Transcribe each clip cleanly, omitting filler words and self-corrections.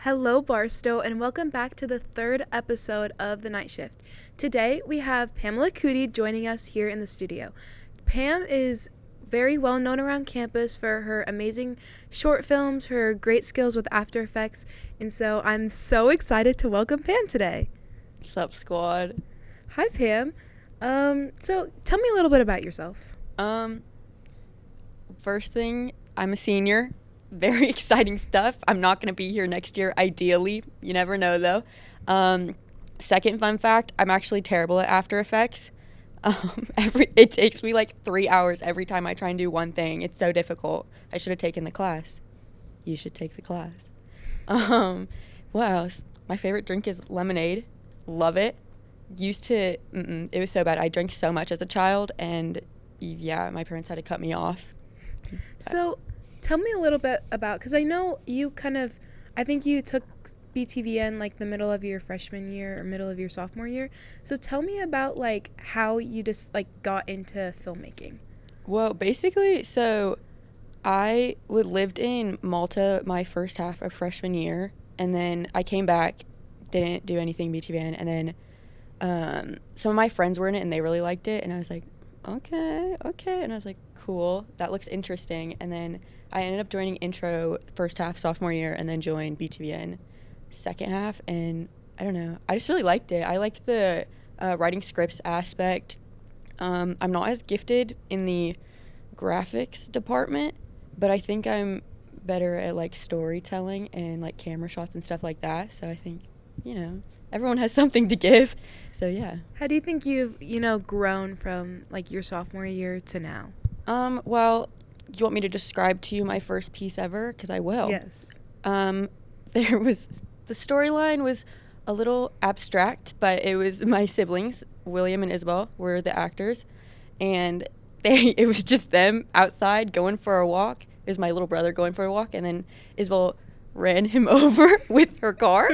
Hello, Barstow, and welcome back to the third episode of The Night Shift. Today, we have Pamela Cootie joining us here in the studio. Pam is very well known around campus for her amazing short films, her great skills with After Effects, and so I'm so excited to welcome Pam today. What's up, squad? Hi, Pam. So tell me a little bit about yourself. First thing, I'm a senior. Very exciting stuff. I'm not going to be here next year, ideally. You never know, though. Second fun fact, I'm actually terrible at After Effects. It takes me like 3 hours every time I try and do one thing. It's so difficult. I should have taken the class. You should take the class. What else? My favorite drink is lemonade. Love it. It was so bad. I drank so much as a child, and yeah, my parents had to cut me off. So tell me a little bit about, because I know I think you took BTVN like the middle of your freshman year or middle of your sophomore year. So tell me about like how you just like got into filmmaking. Well, basically, so I lived in Malta my first half of freshman year, and then I came back, didn't do anything BTVN, and then some of my friends were in it and they really liked it, and I was like, okay, and I was like, cool, that looks interesting. And then I ended up joining intro first half sophomore year and then joined BTVN second half, and I don't know, I just really liked it. I liked the writing scripts aspect. I'm not as gifted in the graphics department, but I think I'm better at like storytelling and like camera shots and stuff like that, so I think, everyone has something to give, so yeah. How do you think you've grown from like your sophomore year to now? Well, do you want me to describe to you my first piece ever? Because I will. Yes. The storyline was a little abstract, but it was my siblings, William and Isabel, were the actors, and it was just them outside going for a walk. It was my little brother going for a walk, and then Isabel ran him over with her car,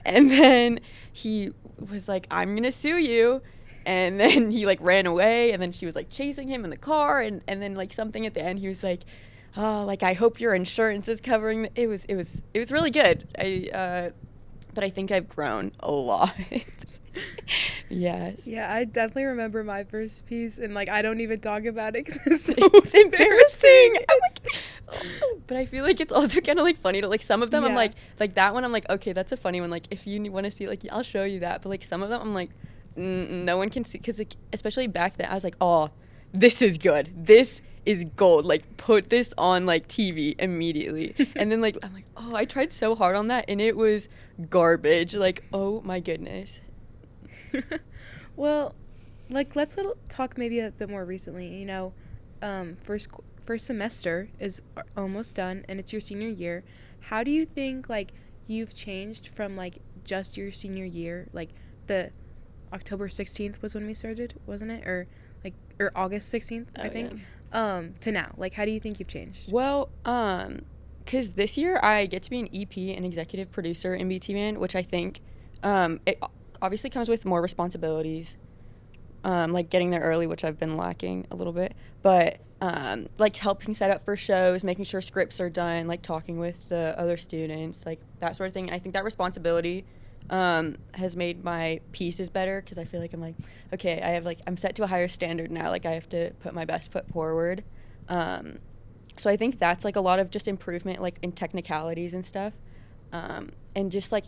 and then he was like, I'm gonna sue you. And then he like ran away, and then she was like chasing him in the car, and then like something at the end he was like, oh, like I hope your insurance is covering it was really good. But I think I've grown a lot. Yes. Yeah, I definitely remember my first piece, and like I don't even talk about it because it's so It's embarrassing. But I feel like it's also kind of like funny to like some of them. Yeah. I'm like that one I'm like, okay, that's a funny one, like if you want to see, like I'll show you that. But like some of them I'm like, no one can see, because like, especially back then I was like, oh, this is good, this is gold, like put this on like TV immediately. And then like I'm like, oh, I tried so hard on that and it was garbage, like, oh my goodness. Well, like let's talk maybe a bit more recently. First semester is almost done and it's your senior year. How do you think like you've changed from like just your senior year, like the October 16th was when we started, wasn't it? Or August 16th, I think. Yeah. To now. Like, how do you think you've changed? Well, because this year I get to be an EP, an executive producer in BTVN, which I think it obviously comes with more responsibilities, like getting there early, which I've been lacking a little bit, but like helping set up for shows, making sure scripts are done, like talking with the other students, like that sort of thing. I think that responsibility has made my pieces better, because I feel like I'm like, okay, I'm set to a higher standard now, like I have to put my best foot forward. So I think that's like a lot of just improvement, like in technicalities and stuff, and just like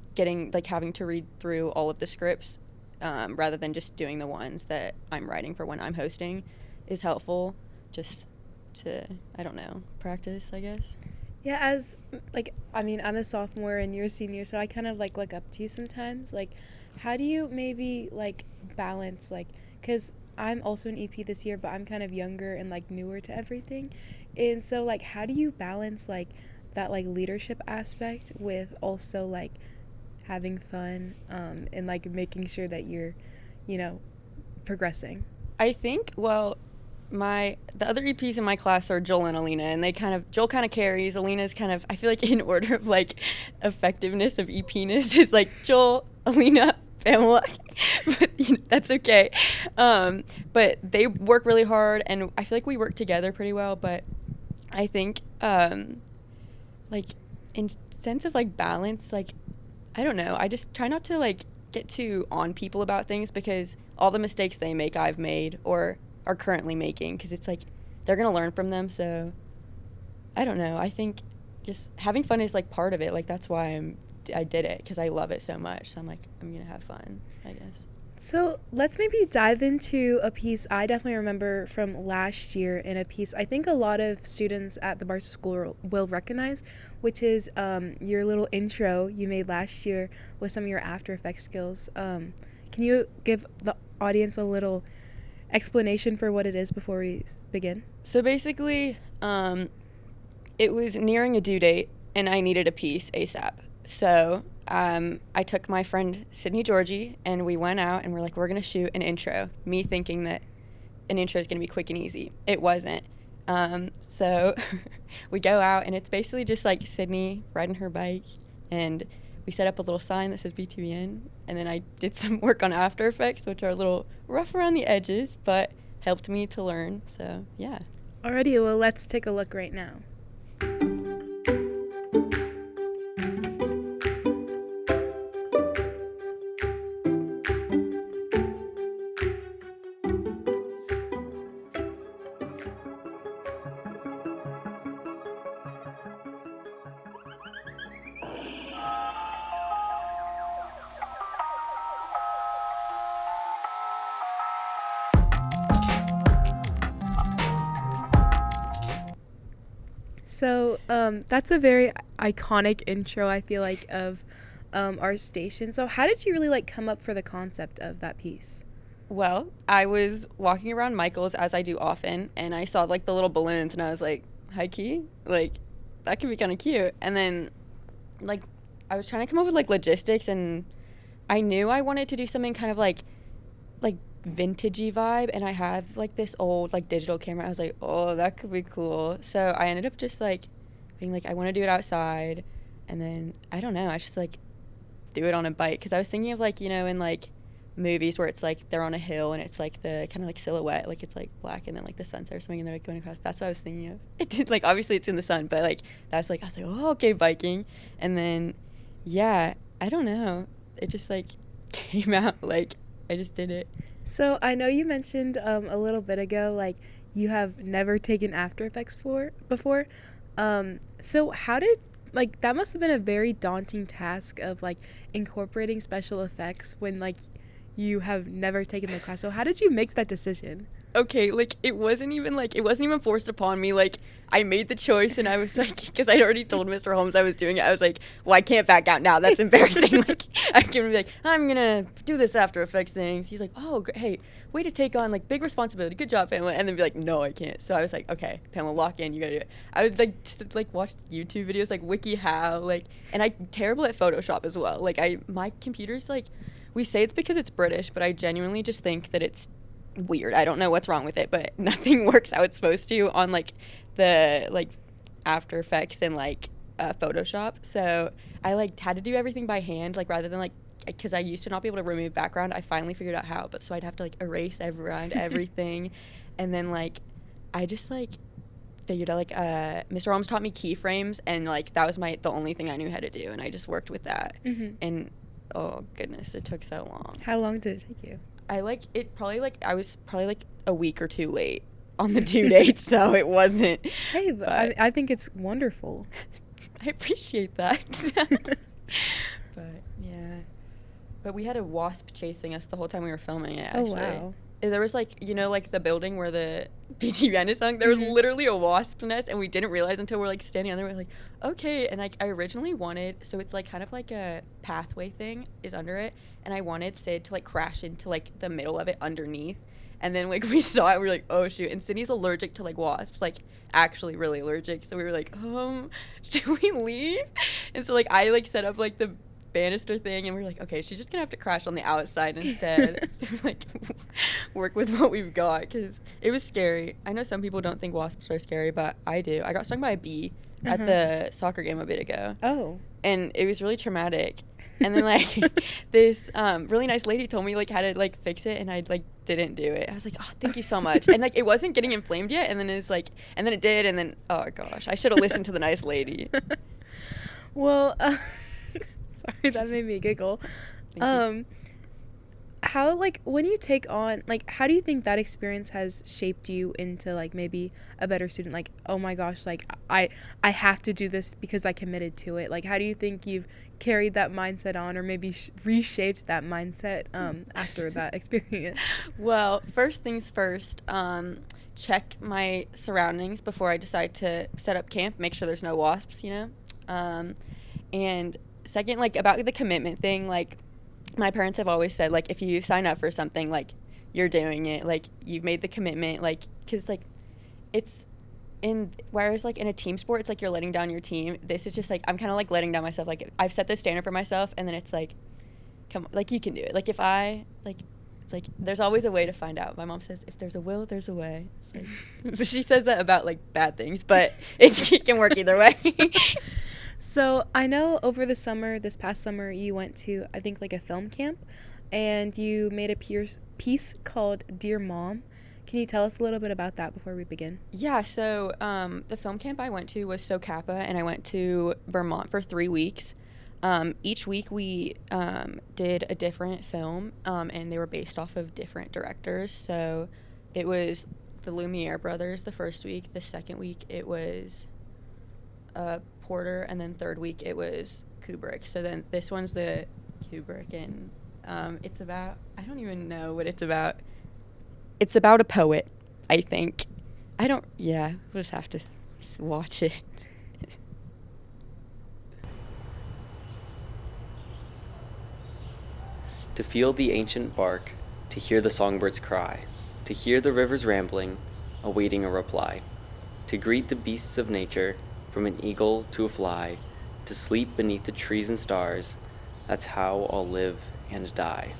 having to read through all of the scripts rather than just doing the ones that I'm writing for when I'm hosting is helpful, just to, I don't know, practice, I guess. Yeah, as, like, I mean, I'm a sophomore and you're a senior, so I kind of, like, look up to you sometimes. Like, how do you maybe, like, balance, like, because I'm also an EP this year, but I'm kind of younger and, like, newer to everything. And so, like, how do you balance, like, that, like, leadership aspect with also, like, having fun and, like, making sure that you're, progressing? I think, well, the other EPs in my class are Joel and Alina, and Joel kind of carries. Alina's kind of, I feel like in order of like effectiveness of EP-ness is like Joel, Alina, Pamela, but that's okay. But they work really hard, and I feel like we work together pretty well. But I think like in sense of like balance, like I don't know, I just try not to like get too on people about things, because all the mistakes they make I've made or are currently making, because it's like they're gonna learn from them. So I don't know, I think just having fun is like part of it. Like that's why I did it, because I love it so much. So I'm like, I'm gonna have fun, I guess. So let's maybe dive into a piece I definitely remember from last year, in a piece I think a lot of students at the Barstow School will recognize, which is your little intro you made last year with some of your After Effects skills. Can you give the audience a little explanation for what it is before we begin? So basically, it was nearing a due date, and I needed a piece ASAP. So I took my friend Sydney Georgie, and we went out, and we're like, we're going to shoot an intro. Me thinking that an intro is going to be quick and easy. It wasn't. So we go out, and it's basically just like Sydney riding her bike, and we set up a little sign that says BTVN, and then I did some work on After Effects, which are a little rough around the edges, but helped me to learn. So, yeah. Alrighty, well, let's take a look right now. So that's a very iconic intro, I feel like, of our station. So how did you really like come up for the concept of that piece? Well, I was walking around Michael's, as I do often, and I saw like the little balloons, and I was like, high key, like that could be kind of cute. And then like I was trying to come up with like logistics, and I knew I wanted to do something kind of like vintagey vibe, and I had like this old like digital camera. I was like, oh, that could be cool. So I ended up just like being like, I want to do it outside, and then I don't know, I just like do it on a bike, because I was thinking of like, you know, in like movies where it's like they're on a hill and it's like the kind of like silhouette, like it's like black and then like the sunset or something, and they're like going across. That's what I was thinking of. It did, like obviously it's in the sun, but like that's like I was like, oh, okay, biking. And then yeah, I don't know, it just like came out, like I just did it. So I know you mentioned a little bit ago, like you have never taken After Effects before. So how did, like, that must have been a very daunting task of like incorporating special effects when like you have never taken the class. So how did you make that decision? Okay, like it wasn't even forced upon me. Like I made the choice, and I was like, because I'd already told Mr. Holmes I was doing it, I was like, well, I can't back out now, that's embarrassing. Like I can be like, I'm gonna do this After Effects thing. So he's like, oh, hey, way to take on like big responsibility, good job, Pamela. And then be like, no, I can't. So I was like, okay, Pamela, lock in, you gotta do it. I would like watch YouTube videos, like WikiHow, like, and I'm terrible at Photoshop as well. Like my computer's like, we say it's because it's British, but I genuinely just think that it's weird. I don't know what's wrong with it, but nothing works how it's supposed to on like the like After Effects and like Photoshop. So I like had to do everything by hand, like rather than like, because I used to not be able to remove background. I finally figured out how, but so I'd have to like erase around everything, and then like I just like figured out like Mr. Holmes taught me keyframes, and like that was the only thing I knew how to do, and I just worked with that. Mm-hmm. And oh goodness, it took so long. How long did it take you? I was probably like a week or two late on the due date, so it wasn't. Hey, but I think it's wonderful. I appreciate that. But yeah, but we had a wasp chasing us the whole time we were filming it. Actually. Oh wow. There was like, you know, like the building where the BTVN is hung, there was literally a wasp nest, and we didn't realize until we're like standing on there. We're like, okay. And like I originally wanted, so it's like kind of like a pathway thing is under it, and I wanted Sid to like crash into like the middle of it underneath. And then like we saw it, we were like, oh shoot. And Sydney's allergic to like wasps, like actually really allergic. So we were like, should we leave? And so like I like set up like the banister thing, and we were like, okay, she's just gonna have to crash on the outside instead. So like work with what we've got, because it was scary. I know some people don't think wasps are scary, but I do. I got stung by a bee at the soccer game a bit ago. Oh. And it was really traumatic. And then like this really nice lady told me like how to like fix it, and I like didn't do it. I was like, oh, thank you so much. And like it wasn't getting inflamed yet, and then it's like, and then it did, and then oh gosh, I should have listened to the nice lady. Well, sorry, that made me giggle. Thank you. Um, how like when you take on like how do you think that experience has shaped you into like maybe a better student? Like, oh my gosh, like I have to do this because I committed to it. Like, how do you think you've carried that mindset on, or maybe reshaped that mindset after that experience? Well, first things first, check my surroundings before I decide to set up camp, make sure there's no wasps, you know? And second, like about the commitment thing, like my parents have always said, like, if you sign up for something, like, you're doing it, like, you've made the commitment, like, because, like, it's whereas, like, in a team sport, it's like you're letting down your team. This is just, like, I'm kind of, like, letting down myself. Like, I've set this standard for myself, and then it's, like, come, like, you can do it. Like, if I, like, it's like, there's always a way to find out. My mom says, if there's a will, there's a way. It's like, but she says that about, like, bad things, but it can work either way. So I know over the summer, this past summer, you went to I think like a film camp, and you made a piece called "Dear Mom." Can you tell us a little bit about that before we begin? Yeah, so the film camp I went to was SoCapa, and I went to Vermont for 3 weeks. Each week we did a different film, and they were based off of different directors. So it was the Lumiere brothers the first week. The second week it was Porter, and then third week it was Kubrick. So then this one's the Kubrick, and it's about, I don't even know what it's about. It's about a poet, I think. Yeah, we'll just have to watch it. To feel the ancient bark, to hear the songbirds cry, to hear the rivers rambling, awaiting a reply, to greet the beasts of nature, from an eagle to a fly, to sleep beneath the trees and stars, that's how I'll live and die.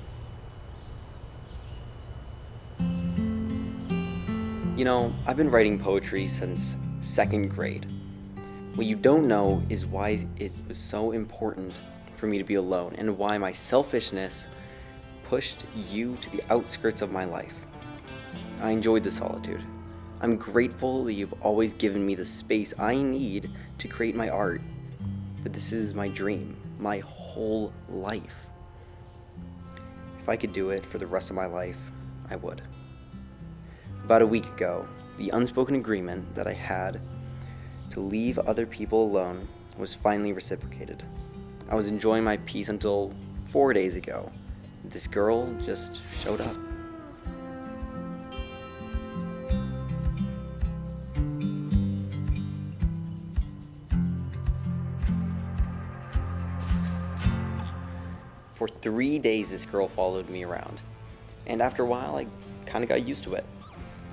You know, I've been writing poetry since 2nd grade. What you don't know is why it was so important for me to be alone, and why my selfishness pushed you to the outskirts of my life. I enjoyed the solitude. I'm grateful that you've always given me the space I need to create my art, but this is my dream, my whole life. If I could do it for the rest of my life, I would. About a week ago, the unspoken agreement that I had to leave other people alone was finally reciprocated. I was enjoying my peace until 4 days ago. This girl just showed up. For 3 days, this girl followed me around, and after a while, I kind of got used to it.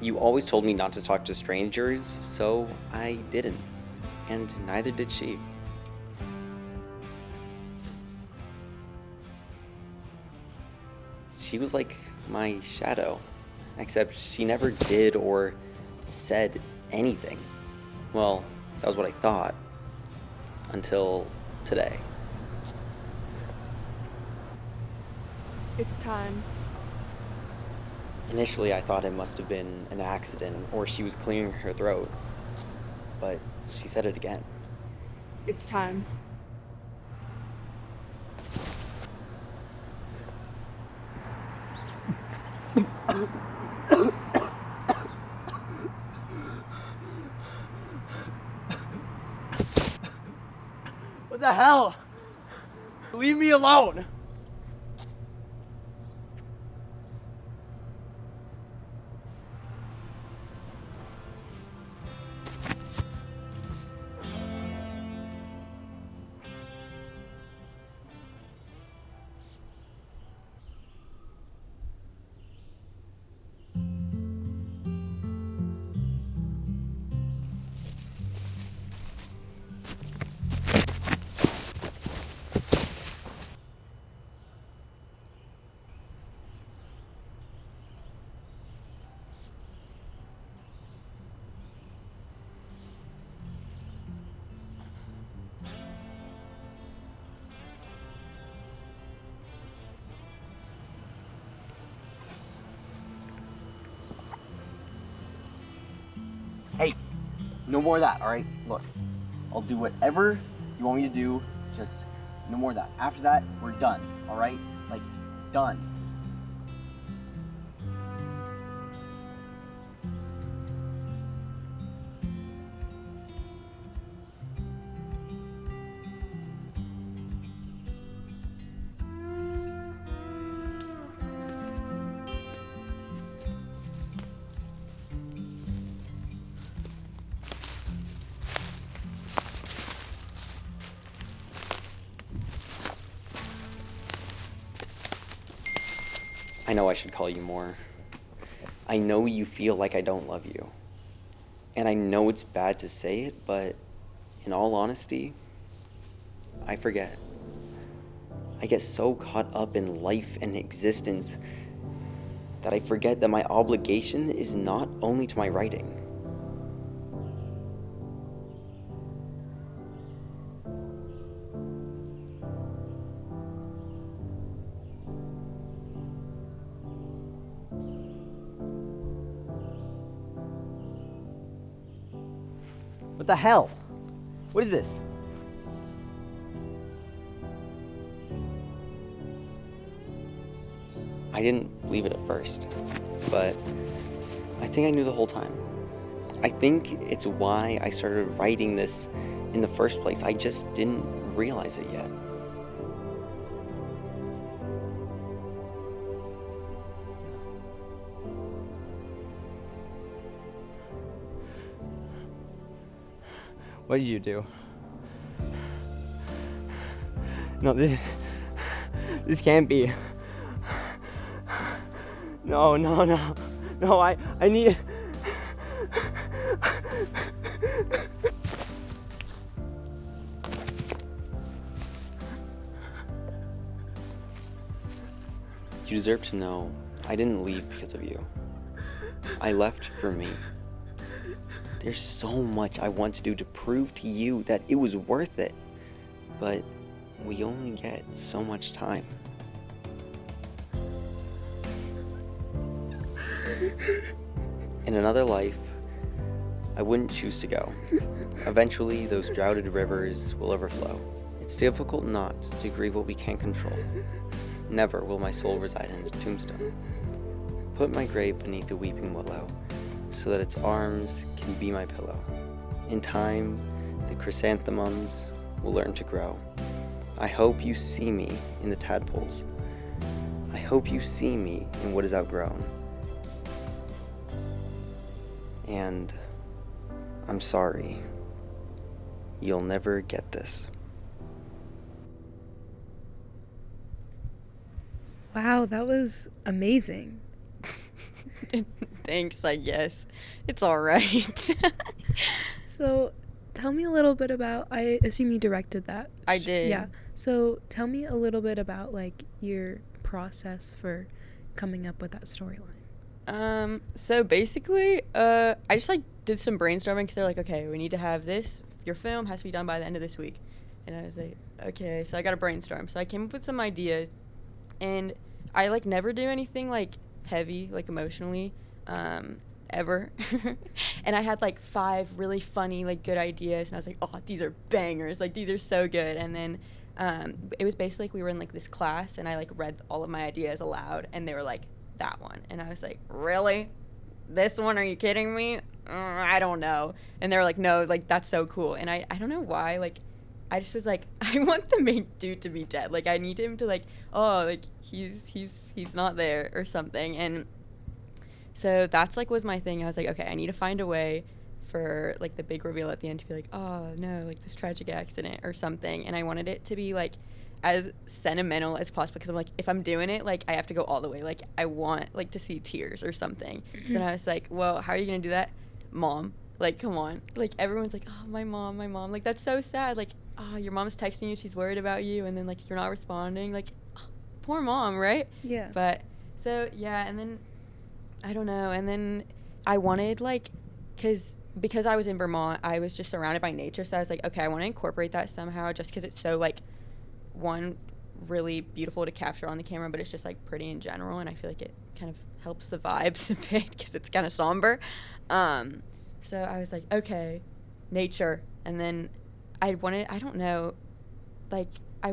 You always told me not to talk to strangers, so I didn't, and neither did she. She was like my shadow, except she never did or said anything. Well, that was what I thought, until today. It's time. Initially, I thought it must have been an accident or she was clearing her throat, but she said it again. It's time. What the hell? Leave me alone! Hey, no more of that, alright? Look, I'll do whatever you want me to do, just no more of that. After that, we're done, all right? Like, done. I know I should call you more. I know you feel like I don't love you. And I know it's bad to say it, but in all honesty, I forget. I get so caught up in life and existence that I forget that my obligation is not only to my writing. What the hell? What is this? I didn't believe it at first, but I think I knew the whole time. I think it's why I started writing this in the first place. I just didn't realize it yet. What did you do? No, this can't be. No, I need. You deserve to know I didn't leave because of you. I left for me. There's so much I want to do to prove to you that it was worth it. But we only get so much time. In another life, I wouldn't choose to go. Eventually, those droughted rivers will overflow. It's difficult not to grieve what we can't control. Never will my soul reside in a tombstone. Put my grave beneath the weeping willow, so that its arms can be my pillow. In time, the chrysanthemums will learn to grow. I hope you see me in the tadpoles. I hope you see me in what is outgrown. And I'm sorry. You'll never get this. Wow, that was amazing. Thanks, I guess. It's all right. So, tell me a little bit about, I assume you directed that. I did. Yeah. So, tell me a little bit about like your process for coming up with that storyline. So basically, I just like did some brainstorming because they're like, okay, we need to have this. Your film has to be done by the end of this week. And I was like, okay, so I got to brainstorm. So I came up with some ideas, and I like never do anything like heavy, like emotionally, ever. And I had like 5 really funny, like good ideas, and I was like, oh, these are bangers, like these are so good. And then it was basically like we were in like this class, and I like read all of my ideas aloud, and they were like, that one. And I was like, really? This one? Are you kidding me? I don't know. And they were like, no, like that's so cool. And I don't know why, like I just was like, I want the main dude to be dead. Like I need him to like, oh, like he's not there or something. And so that's like was my thing. I was like, okay, I need to find a way for like the big reveal at the end to be like, oh no, like this tragic accident or something. And I wanted it to be like as sentimental as possible, because I'm like, if I'm doing it, like I have to go all the way. Like I want like to see tears or something. So then I was like, well, how are you gonna do that? Mom, like come on. Like everyone's like, oh, my mom, like that's so sad. Like, oh, your mom's texting you, she's worried about you, and then like you're not responding. Like, oh, poor mom, right? Yeah. But so yeah, and then I don't know, and then I wanted like, because I was in Vermont, I was just surrounded by nature. So I was like, okay, I want to incorporate that somehow, just because it's so like one really beautiful to capture on the camera, but it's just like pretty in general, and I feel like it kind of helps the vibes a bit because it's kind of somber. So I was like, okay, nature. And then I don't know, like, I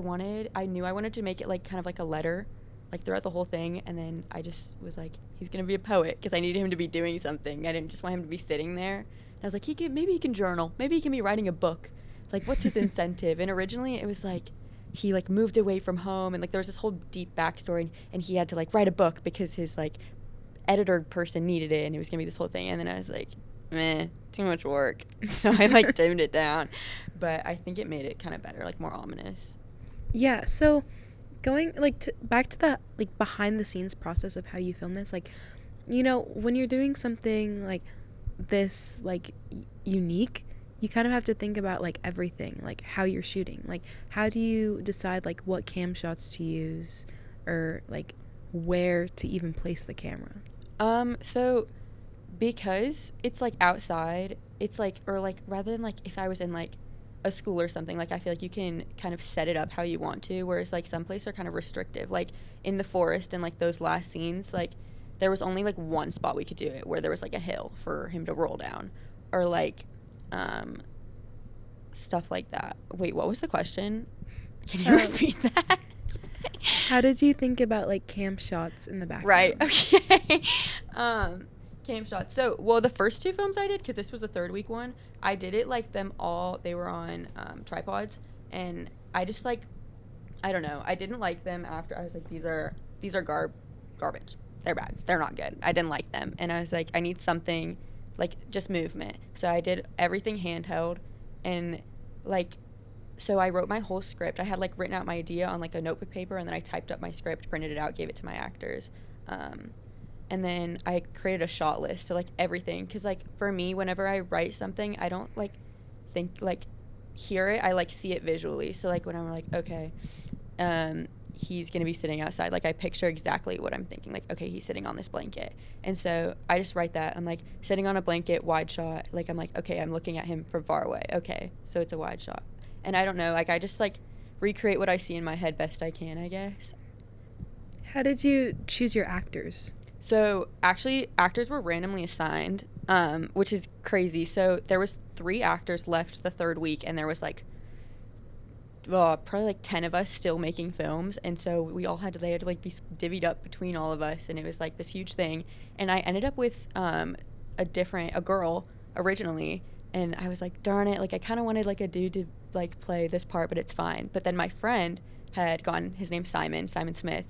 knew I wanted to make it, like, kind of like a letter, like, throughout the whole thing, and then I just was like, he's gonna be a poet, because I needed him to be doing something. I didn't just want him to be sitting there. And I was like, maybe he can journal, maybe he can be writing a book. Like, what's his incentive? And originally it was like, he, like, moved away from home, and, like, there was this whole deep backstory, and he had to, like, write a book because his, like, editor person needed it, and it was gonna be this whole thing. And then I was like, meh, too much work. So I, like, dimmed it down. But I think it made it kind of better, like, more ominous. Yeah, so going like back to the like behind the scenes process of how you film this, like, you know, when you're doing something like this, like unique, you kind of have to think about like everything, like how you're shooting, like how do you decide like what cam shots to use, or like where to even place the camera? So because it's, like, outside, it's like, or like rather than, like, if I was in, like, a school or something, like, I feel like you can kind of set it up how you want to, whereas, like, some places are kind of restrictive, like in the forest and, like, those last scenes, like, there was only, like, one spot we could do it where there was, like, a hill for him to roll down, or like stuff like that. Wait, what was the question? Can you repeat that? How did you think about like cam shots in the background? Right, okay. Cam shots. So, well, the first two films I did, because this was the third week one, I did it, like, them all, they were on tripods, and I just, like, I don't know, I didn't like them after. I was like, these are garbage. They're bad. They're not good. I didn't like them. And I was like, I need something, like, just movement. So I did everything handheld, and, like, so I wrote my whole script. I had, like, written out my idea on, like, a notebook paper, and then I typed up my script, printed it out, gave it to my actors. And then I created a shot list, so, like, everything. Because, like, for me, whenever I write something, I don't, like, think, like, hear it. I, like, see it visually. So, like, when I'm like, okay, he's going to be sitting outside, like, I picture exactly what I'm thinking. Like, okay, he's sitting on this blanket. And so I just write that. I'm like, sitting on a blanket, wide shot. Like, I'm like, okay, I'm looking at him from far away. Okay, so it's a wide shot. And I don't know, like, I just, like, recreate what I see in my head best I can, I guess. How did you choose your actors? So, actually, actors were randomly assigned, which is crazy. So, there was 3 actors left the third week, and there was, like, probably, like, 10 of us still making films. And so, they had to, like, be divvied up between all of us, and it was, like, this huge thing. And I ended up with a girl originally, and I was like, darn it, like, I kind of wanted, like, a dude to, like, play this part, but it's fine. But then my friend had gotten, his name's Simon Smith,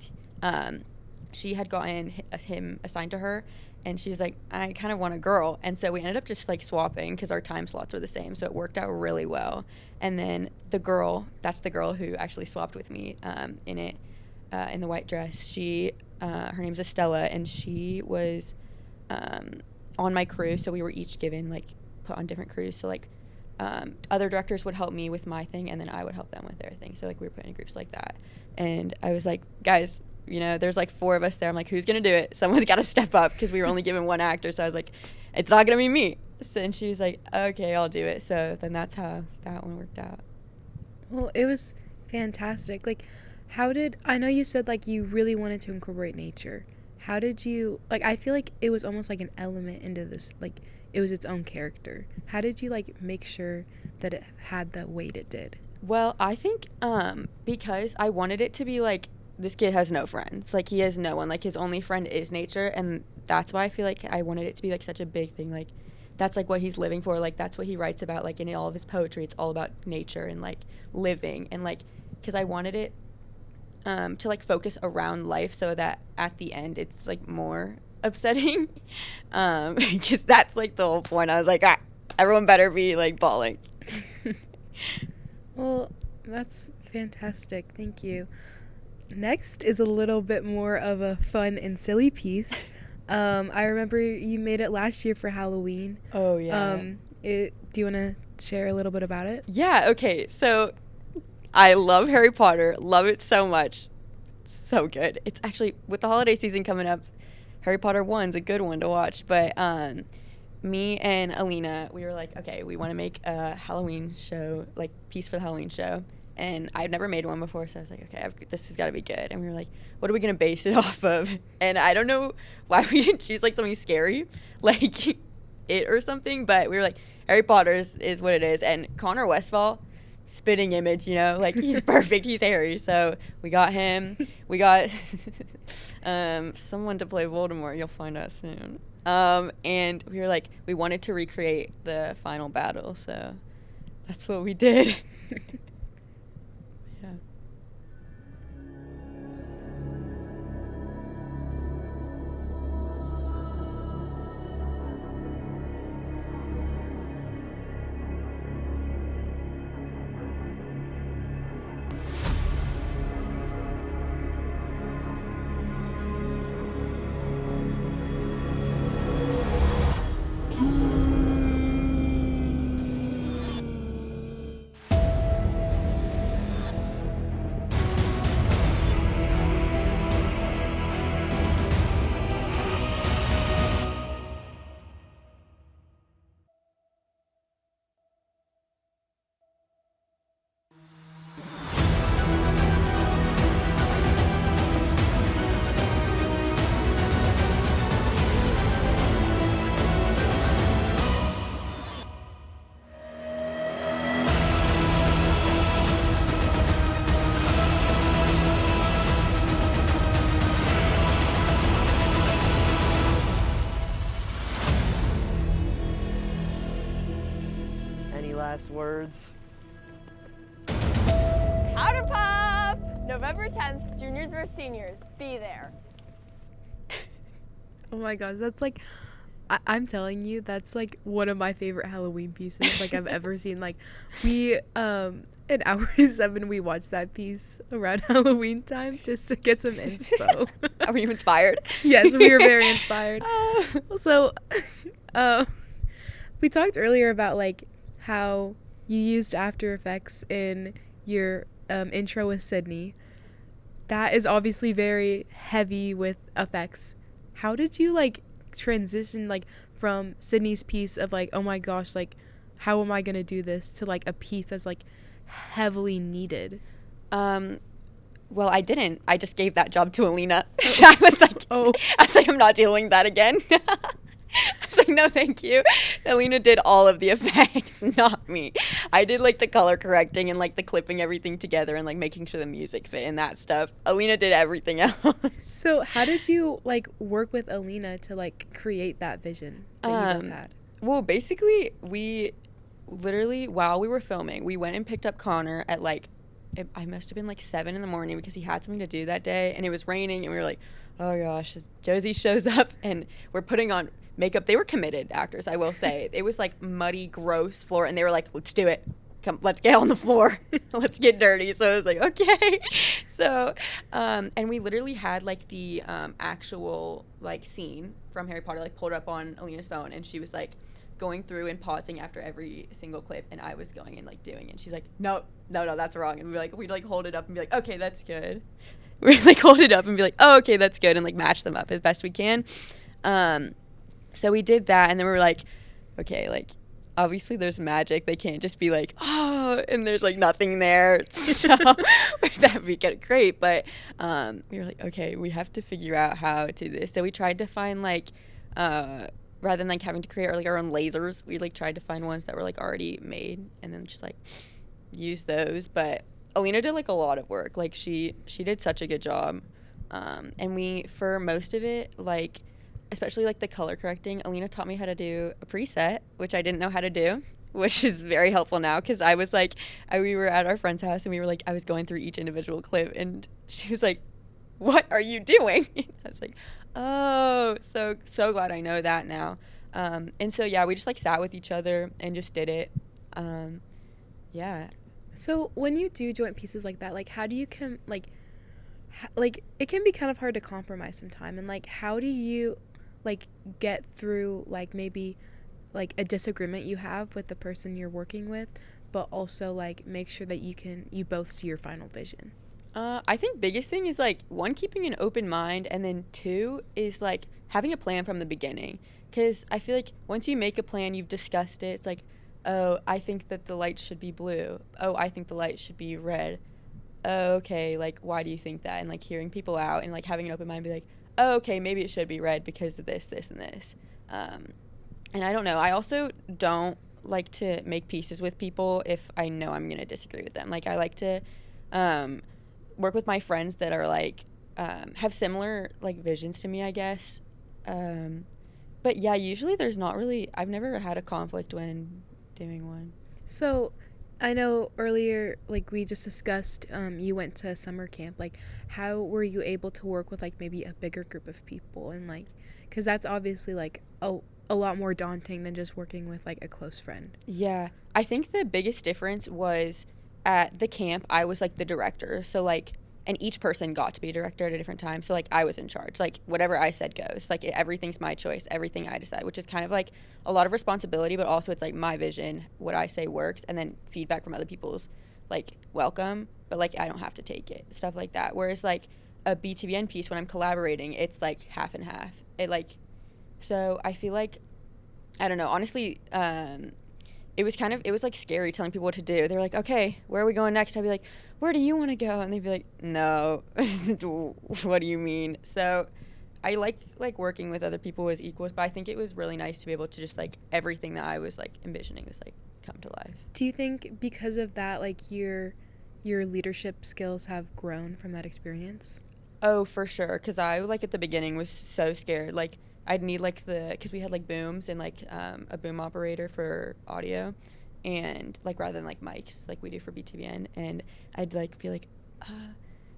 she had gotten him assigned to her, and she was like, I kind of want a girl. And so we ended up just, like, swapping because our time slots were the same, so it worked out really well. And then that's the girl who actually swapped with me in it, in the white dress. Her name's Estella, and she was on my crew, so we were each given, like, put on different crews. So, like, other directors would help me with my thing, and then I would help them with their thing. So, like, we were put in groups like that. And I was like, guys, you know, there's, like, 4 of us there. I'm like, who's going to do it? Someone's got to step up, because we were only given one actor. So I was like, it's not going to be me. And she was like, okay, I'll do it. So then that's how that one worked out. Well, it was fantastic. Like, I know you said, like, you really wanted to incorporate nature. How did you, like, I feel like it was almost like an element into this, like, it was its own character. How did you, like, make sure that it had the weight it did? Well, I think because I wanted it to be, like, this kid has no friends. Like, he has no one. Like, his only friend is nature, and that's why I feel like I wanted it to be, like, such a big thing. Like, that's, like, what he's living for. Like, that's what he writes about. Like, in all of his poetry, it's all about nature and, like, living. And, like, because I wanted it to, like, focus around life so that at the end it's, like, more upsetting. Because that's, like, the whole point. I was like, everyone better be, like, bawling. Well, that's fantastic. Thank you. Next is a little bit more of a fun and silly piece. I remember you made it last year for Halloween. Oh, yeah. Do you want to share a little bit about it? Yeah, okay. So I love Harry Potter. Love it so much. It's so good. It's actually, with the holiday season coming up, Harry Potter 1's a good one to watch. But me and Alina, we were like, okay, we want to make a Halloween show, like, piece for the Halloween show. And I'd never made one before, so I was like, okay, this has got to be good. And we were like, what are we going to base it off of? And I don't know why we didn't choose, like, something scary, like It or something, but we were like, Harry Potter is what it is. And Connor Westfall, spitting image, you know, like he's perfect, he's Harry. So we got him. We got someone to play Voldemort. You'll find out soon. And we were like, we wanted to recreate the final battle, so that's what we did. Yeah. Any last words? Powder Puff! November 10th, juniors versus seniors. Be there. Oh my gosh, that's like, I'm telling you, that's like one of my favorite Halloween pieces like I've ever seen. Like we in hour 7 we watched that piece around Halloween time just to get some inspo. Are you inspired? Yes, we were very inspired. So we talked earlier about like how you used After Effects in your intro with Sydney. That is obviously very heavy with effects. How did you like transition like from Sydney's piece of like, oh my gosh, like how am I gonna do this, to like a piece that's like heavily needed? Well, I didn't. I just gave that job to Alina. I was like, I'm not dealing with that again. I was like, no, thank you. Alina did all of the effects, not me. I did like the color correcting and like the clipping everything together and like making sure the music fit and that stuff. Alina did everything else. So how did you like work with Alina to like create that vision that you both had? Well, basically, we literally, while we were filming, we went and picked up Connor at like, I must have been like 7 in the morning because he had something to do that day and it was raining and we were like, oh gosh, Josie shows up and we're putting on makeup. They were committed actors, I will say. It was like muddy, gross floor and they were like, let's do it. Come, let's get on the floor. Let's get dirty. So I was like, okay. So, and we literally had like the actual like scene from Harry Potter like pulled up on Alina's phone and she was like going through and pausing after every single clip and I was going and like doing it. And she's like, no, that's wrong. And we'd like hold it up and be like, okay, that's good. We'd like hold it up and be like, oh, okay, that's good. And like match them up as best we can. So we did that and then we were like, okay, like obviously there's magic. They can't just be like, oh, and there's like nothing there. So that'd be great. But we were like, okay, we have to figure out how to do this. So we tried to find like, rather than like having to create like our own lasers, we like tried to find ones that were like already made and then just like use those. But Alina did like a lot of work. Like she did such a good job. And we, for most of it, like, especially like the color correcting, Alina taught me how to do a preset, which I didn't know how to do, which is very helpful now because I was like, we were at our friend's house and we were like, I was going through each individual clip and she was like, what are you doing? I was like, oh, so glad I know that now. And so, yeah, we just like sat with each other and just did it. Yeah. So when you do joint pieces like that, like how do you like it can be kind of hard to compromise sometimes, and like how do you like get through like maybe like a disagreement you have with the person you're working with, but also like make sure that you both see your final vision? I think biggest thing is like 1, keeping an open mind, and then 2 is like having a plan from the beginning, because I feel like once you make a plan, you've discussed it. It's like, oh, I think that the light should be blue. Oh, I think the light should be red. Oh, okay, like why do you think that? And like hearing people out and like having an open mind, be like, oh, okay, maybe it should be red because of this, this, and this. And I don't know. I also don't like to make pieces with people if I know I'm gonna disagree with them. Like I like to work with my friends that are like have similar like visions to me, I guess. But yeah, usually there's not really. I've never had a conflict when doing one. So, I know earlier, like we just discussed, you went to summer camp. Like, how were you able to work with like maybe a bigger group of people and like, because that's obviously like a lot more daunting than just working with like a close friend. Yeah, I think the biggest difference was at the camp, I was like the director. So, like, and each person got to be a director at a different time. So, like, I was in charge. Like, whatever I said goes. Like, everything's my choice, everything I decide, which is kind of like a lot of responsibility, but also it's like my vision, what I say works, and then feedback from other people's like welcome, but like I don't have to take it, stuff like that. Whereas, like, a BTVN piece, when I'm collaborating, it's like half and half. It like, so I feel like, I don't know, honestly, it was like scary telling people what to do. They were like, okay, where are we going next? I'd be like, where do you want to go? And they'd be like, no. What do you mean? So I like working with other people as equals, but I think it was really nice to be able to just like everything that I was like envisioning was like come to life. Do you think because of that, like your leadership skills have grown from that experience? Oh, for sure. Because I, like, at the beginning was so scared. Like, I'd need, like, because we had, like, booms and, like, a boom operator for audio. And, like, rather than, like, mics, like we do for BTVN. And I'd, like, be like,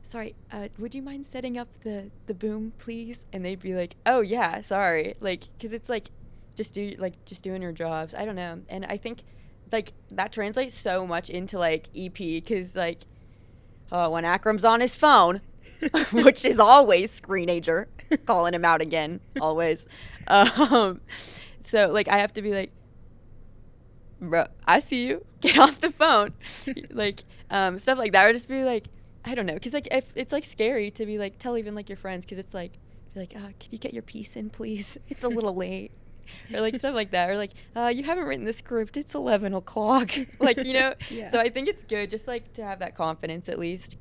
sorry, would you mind setting up the boom, please? And they'd be like, oh, yeah, sorry. Like, because it's, like, just doing your jobs. I don't know. And I think, like, that translates so much into, like, EP. Because, like, when Akram's on his phone, which is always Screenager, calling him out again, always. So, like, I have to be like, bro, I see you. Get off the phone. Like, stuff like that. Or just be like, I don't know. Because, like, if it's, like, scary to be, like, tell even, like, your friends. Because it's, like, be like, can you get your piece in, please? It's a little late. Or, like, stuff like that. Or, like, you haven't written the script. It's 11 o'clock. Like, you know? Yeah. So I think it's good just, like, to have that confidence at least.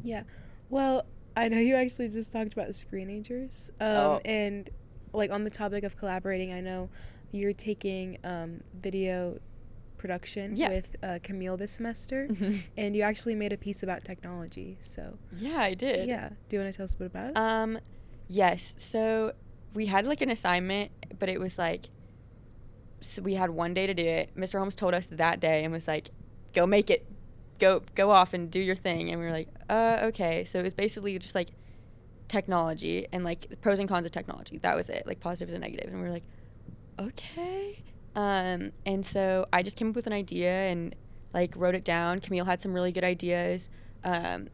Yeah. Well, I know you actually just talked about Screenagers. And like on the topic of collaborating, I know you're taking video production with Camille this semester, and you actually made a piece about technology. So yeah, I did. Yeah. Do you want to tell us a bit about it? Yes. So we had like an assignment, but it was like, so we had one day to do it. Mr. Holmes told us that day and was like, go make it. Go off and do your thing. And we were like, okay. So it was basically just like technology and like the pros and cons of technology. That was it, like positives and negatives. And we were like, okay. And so I just came up with an idea and like wrote it down. Camille had some really good ideas.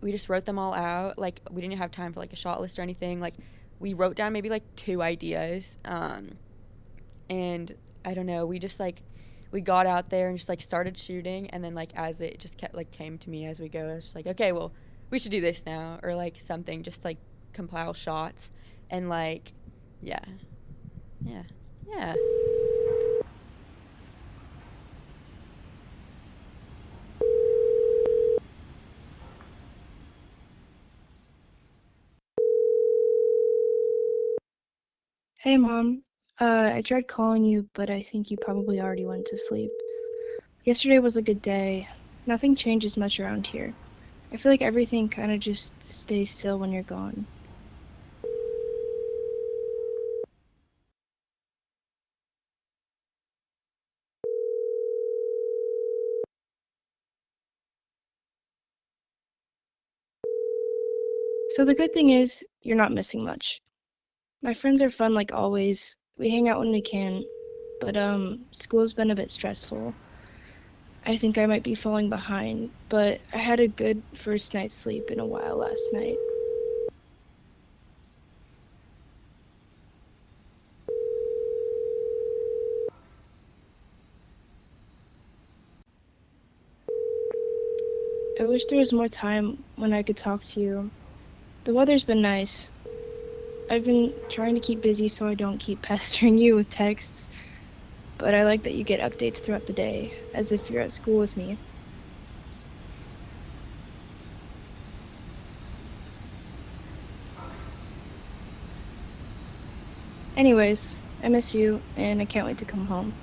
We just wrote them all out. Like we didn't have time for like a shot list or anything. Like we wrote down maybe like 2 ideas. And I don't know, we just like, we got out there and just like started shooting, and then like as it just kept like came to me as we go, I was just like, okay, well, we should do this now, or like something, just like compile shots and like yeah. Hey, Mom. I tried calling you, but I think you probably already went to sleep. Yesterday was a good day. Nothing changes much around here. I feel like everything kind of just stays still when you're gone. So the good thing is, you're not missing much. My friends are fun like always. We hang out when we can. But, school's been a bit stressful. I think I might be falling behind, but I had a good first night's sleep in a while last night. I wish there was more time when I could talk to you. The weather's been nice. I've been trying to keep busy so I don't keep pestering you with texts, but I like that you get updates throughout the day, as if you're at school with me. Anyways, I miss you, and I can't wait to come home.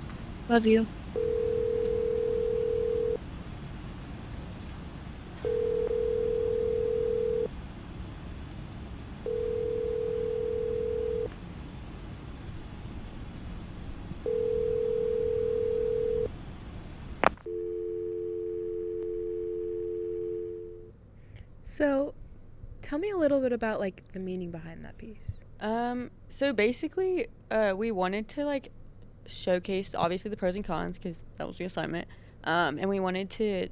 Love you. So, tell me a little bit about like the meaning behind that piece. So basically, we wanted to like showcase obviously the pros and cons because that was the assignment. And we wanted to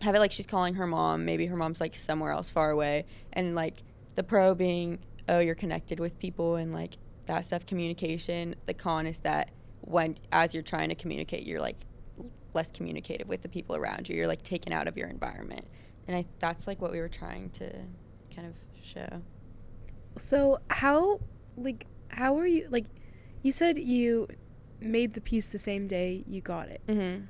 have it like she's calling her mom. Maybe her mom's like somewhere else far away, and like the pro being, oh, you're connected with people and like that stuff, communication. The con is that when as you're trying to communicate, you're like less communicative with the people around you. You're like taken out of your environment, and that's like what we were trying to kind of show. So, how were you like you said you made the piece the same day you got it. Mm-hmm.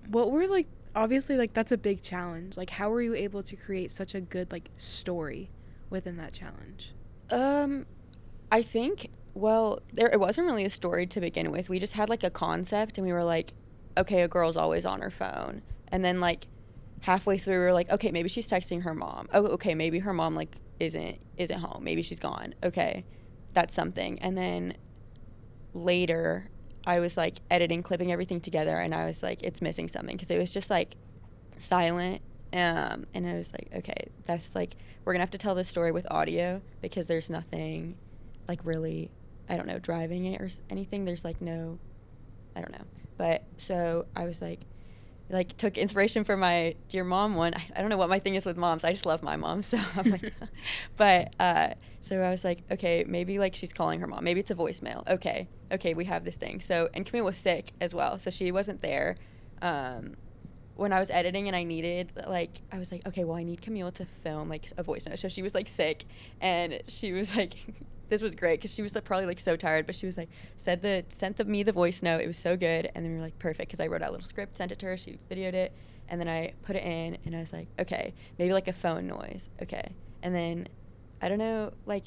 What were like obviously like that's a big challenge. Like how were you able to create such a good like story within that challenge? I think, well, it wasn't really a story to begin with. We just had like a concept and we were like, okay, a girl's always on her phone. And then like halfway through we were like, okay, maybe she's texting her mom. Oh, okay, maybe her mom like isn't home. Maybe she's gone. Okay, that's something. And then later I was like editing, clipping everything together, and I was like, it's missing something because it was just like silent. And I was like, okay, that's like, we're gonna have to tell this story with audio because there's nothing like really, I don't know, driving it or anything. There's like no, I don't know. But so I was like took inspiration from my dear mom one. I don't know what my thing is with moms. I just love my mom. So I'm like, but so I was like, okay, maybe like she's calling her mom. Maybe it's a voicemail. Okay, we have this thing. So, and Camille was sick as well. So she wasn't there when I was editing, and I needed like, I was like, okay, well I need Camille to film like a voice note. So she was like sick, and she was like, this was great because she was like, probably like so tired, but she was like sent me the voice note. It was so good, and then we were like perfect because I wrote out a little script, sent it to her, she videoed it, and then I put it in, and I was like, okay, maybe like a phone noise, okay, and then I don't know like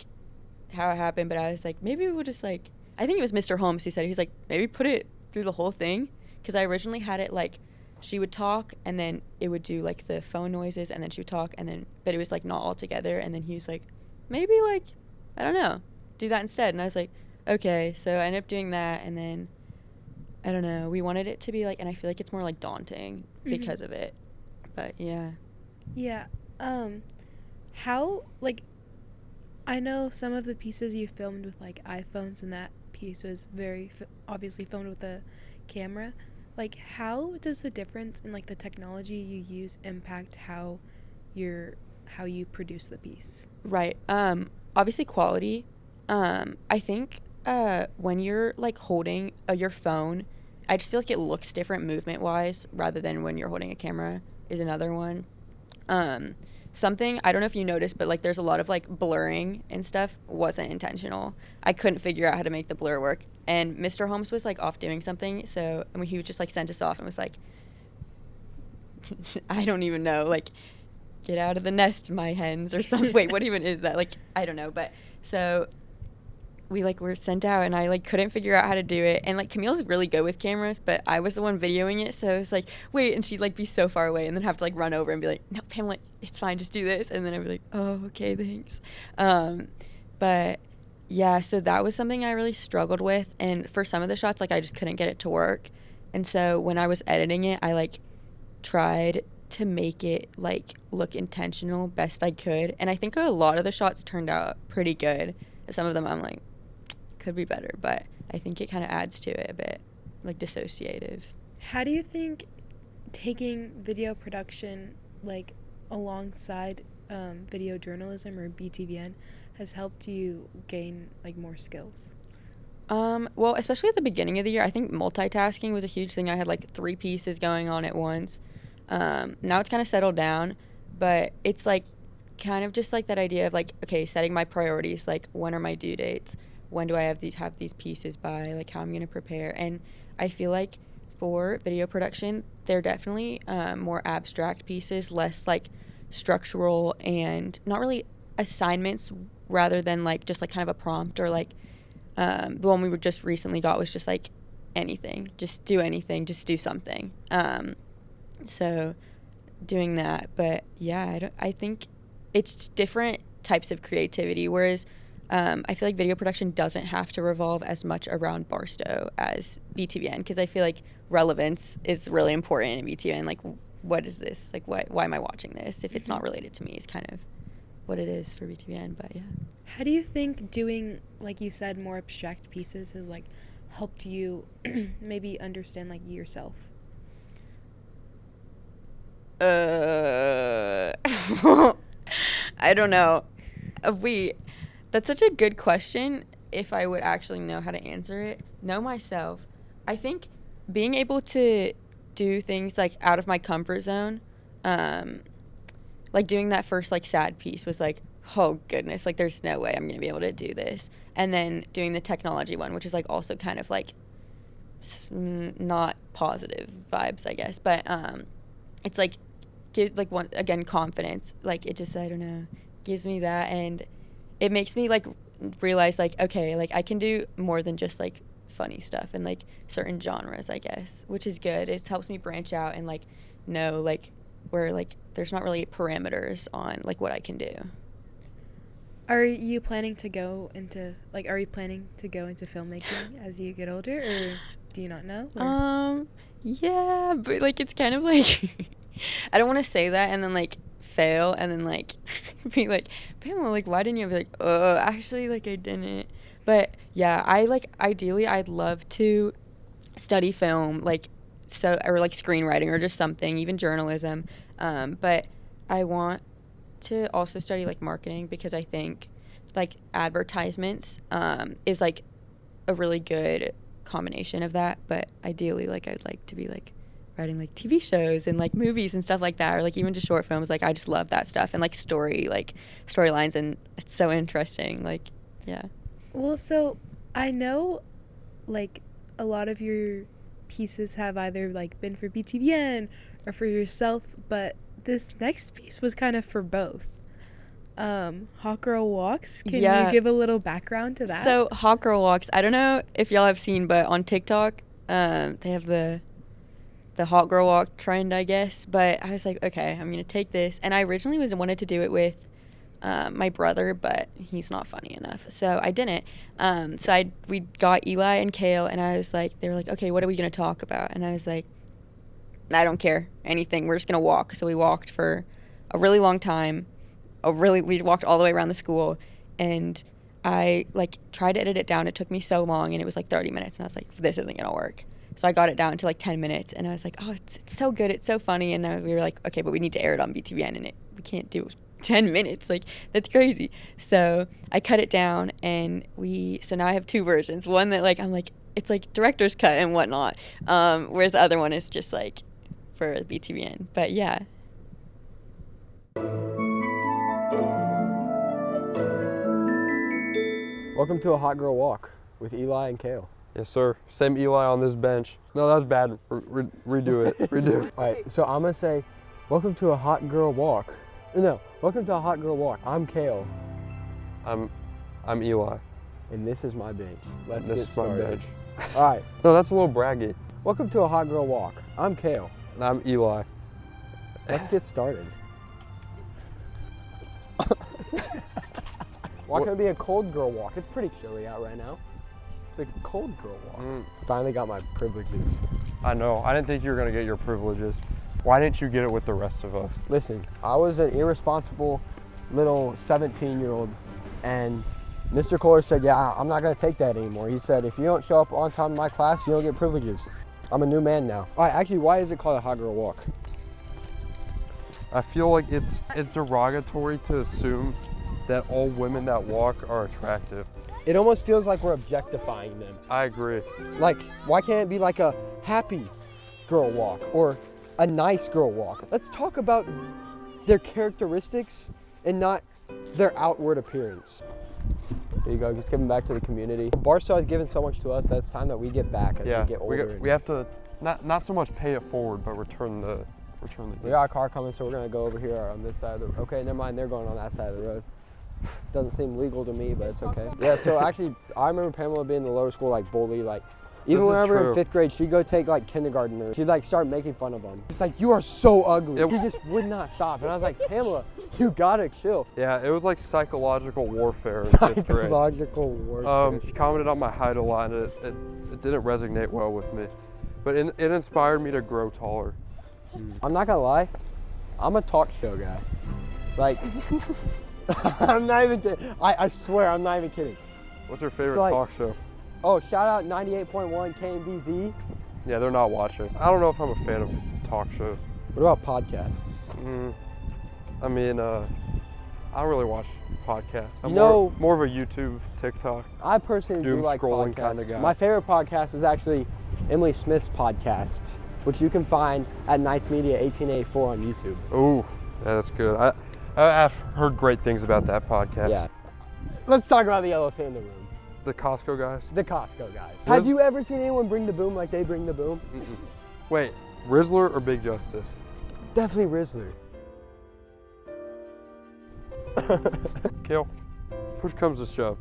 how it happened, but I was like, maybe we'll just like, I think it was Mr. Holmes who said, he's like, maybe put it through the whole thing, because I originally had it like she would talk and then it would do like the phone noises and then she would talk and then, but it was like not all together, and then he was like, maybe like, I don't know, do that instead. And I was like, okay. So I ended up doing that, and then I don't know, we wanted it to be like, and I feel like it's more like daunting because of it, but yeah. How like I know some of the pieces you filmed with like iPhones, and that piece was very obviously filmed with a camera. Like how does the difference in like the technology you use impact how you produce the piece? Right. Obviously quality. I think when you're like holding your phone, I just feel like it looks different movement wise rather than when you're holding a camera is another one. Something, I don't know if you noticed, but like there's a lot of like blurring and stuff wasn't intentional. I couldn't figure out how to make the blur work. And Mr. Holmes was like off doing something. So I mean, he would just like sent us off and was like, I don't even know, like, get out of the nest, my hens, or something. Wait, what even is that? Like, I don't know. But so we like were sent out, and I like couldn't figure out how to do it. And like Camille's really good with cameras, but I was the one videoing it, so it was like, wait, and she'd like be so far away, and then have to like run over and be like, no, Pamela, it's fine, just do this. And then I'd be like, oh, okay, thanks. But yeah, so that was something I really struggled with, and for some of the shots, like I just couldn't get it to work. And so when I was editing it, I like tried to make it like look intentional best I could, and I think a lot of the shots turned out pretty good. Some of them I'm like, could be better, but I think it kind of adds to it a bit, like dissociative. How do you think taking video production like alongside video journalism or BTVN has helped you gain like more skills? Well, especially at the beginning of the year, I think multitasking was a huge thing. I had like 3 pieces going on at once. Now it's kind of settled down, but it's like kind of just like that idea of like, okay, setting my priorities, like when are my due dates? When do I have these pieces by? Like how I'm going to prepare. And I feel like for video production, they're definitely more abstract pieces, less like structural and not really assignments, rather than like just like kind of a prompt, or like the one we were just recently got was just like anything, just do anything, just do something. So doing that, but yeah, I think it's different types of creativity, whereas I feel like video production doesn't have to revolve as much around Barstow as BTVN, because I feel like relevance is really important in BTVN. Like what is this? Like, why am I watching this if it's not related to me is kind of what it is for BTVN, but yeah. How do you think doing, like you said, more abstract pieces has, like, helped you maybe understand, like, yourself? I don't know. That's such a good question if I would actually know how to answer it. Know myself. I think being able to do things, like, out of my comfort zone, like, doing that first, like, sad piece was like, oh, goodness, like, there's no way I'm going to be able to do this. And then doing the technology one, which is, like, also kind of, like, not positive vibes, I guess. But it's, like, gives, like, one, again, confidence. Like, it just, I don't know, gives me that. And it makes me, like, realize, like, okay, like, I can do more than just, like, funny stuff and, like, certain genres, I guess, which is good. It helps me branch out and, like, know, like, where, like, there's not really parameters on, like, what I can do. Are you planning to go into filmmaking as you get older, or do you not know? Yeah, but, like, it's kind of like I don't want to say that and then, like, fail and then, like, be like, Pamela, like, why didn't you? Be like, actually, like, I didn't. But yeah, ideally I'd love to study film, like, so, or like screenwriting or just something, even journalism. But I want to also study, like, marketing, because I think, like, advertisements is, like, a really good combination of that. But ideally, like, I'd like to be, like, writing, like, TV shows and, like, movies and stuff like that, or, like, even just short films. Like, I just love that stuff and, like, storylines, and it's so interesting. Like, yeah. Well, so I know, like, a lot of your pieces have either, like, been for BTVN or for yourself, but this next piece was kind of for both. Hot Girl Walks. Can you give a little background to that? So Hot Girl Walks, I don't know if y'all have seen, but on TikTok, they have the Hot Girl Walk trend, I guess. But I was like, okay, I'm gonna take this, and I originally wanted to do it with my brother, but he's not funny enough, so I didn't. So we got Eli and Kale, and I was like, they were like, okay, what are we gonna talk about? And I was like, I don't care, anything, we're just gonna walk. So we walked for a really long time. We walked all the way around the school, and I, like, tried to edit it down. It took me so long, and it was like 30 minutes, and I was like, this isn't gonna work. So I got it down to, like, 10 minutes, and I was like, oh, it's so good, it's so funny. And we were like, okay, but we need to air it on BTVN, and we can't do 10 minutes, like, that's crazy. So I cut it down, and so now I have two versions. One that, like, I'm like, it's like director's cut and whatnot, whereas the other one is just, like, for BTVN. But yeah. Welcome to a Hot Girl Walk with Eli and Kale. Yes, sir. Same Eli on this bench. No, that was bad. Redo it. Redo it. All right, so I'm going to say, welcome to a Hot Girl Walk. No, welcome to a Hot Girl Walk. I'm Kale. I'm Eli. And this is my bench. Let's this get is started. my bench. All right. No, that's a little braggy. Welcome to a Hot Girl Walk. I'm Kale. And I'm Eli. Let's get started. Why can't it be a cold girl walk? It's pretty chilly out right now. It's a cold girl walk. Finally got my privileges. I know. I didn't think you were going to get your privileges. Why didn't you get it with the rest of us? Listen, I was an irresponsible little 17-year-old, and Mr. Kohler said, yeah, I'm not going to take that anymore. He said, if you don't show up on time in my class, you don't get privileges. I'm a new man now. All right, actually, why is it called a Hot Girl Walk? I feel like it's derogatory to assume that all women that walk are attractive. It almost feels like we're objectifying them. I agree. Like, why can't it be like a happy girl walk or a nice girl walk? Let's talk about their characteristics and not their outward appearance. There you go, just giving back to the community. Barstow has given so much to us that it's time that we get back as we get older. We have to not so much pay it forward, but return the We got a car coming, so we're gonna go over here on this side of the, okay, never mind, they're going on that side of the road. Doesn't seem legal to me, but it's okay. Yeah, so actually, I remember Pamela being in the lower school, like, bully, like, even when we were in 5th grade, she'd go take, like, kindergartners. She'd, like, start making fun of them. It's like, you are so ugly. She just would not stop. And I was like, Pamela, you gotta chill. Yeah, it was like psychological warfare in 5th grade. Psychological warfare. She commented on my height a lot, and it didn't resonate well with me. But it inspired me to grow taller. I'm not gonna lie, I'm a talk show guy. Like, I'm not even kidding. I swear, I'm not even kidding. What's your favorite like- talk show? Oh, shout out 98.1 KMBZ. Yeah, they're not watching. I don't know if I'm a fan of talk shows. What about podcasts? I mean, I don't really watch podcasts. I'm You know- more of a YouTube, TikTok. I personally do Doom like scrolling podcasts. kinda guy. My favorite podcast is actually Emily Smith's podcast, which you can find at Knights Media 1884 on YouTube. Ooh, yeah, that's good. I've heard great things about that podcast. Yeah. Let's talk about the elephant in the room. The Costco guys. The Costco guys. What Have is- you ever seen anyone bring the boom like they bring the boom? Wait, Rizzler or Big Justice? Definitely Rizzler. Kale, push comes to shove.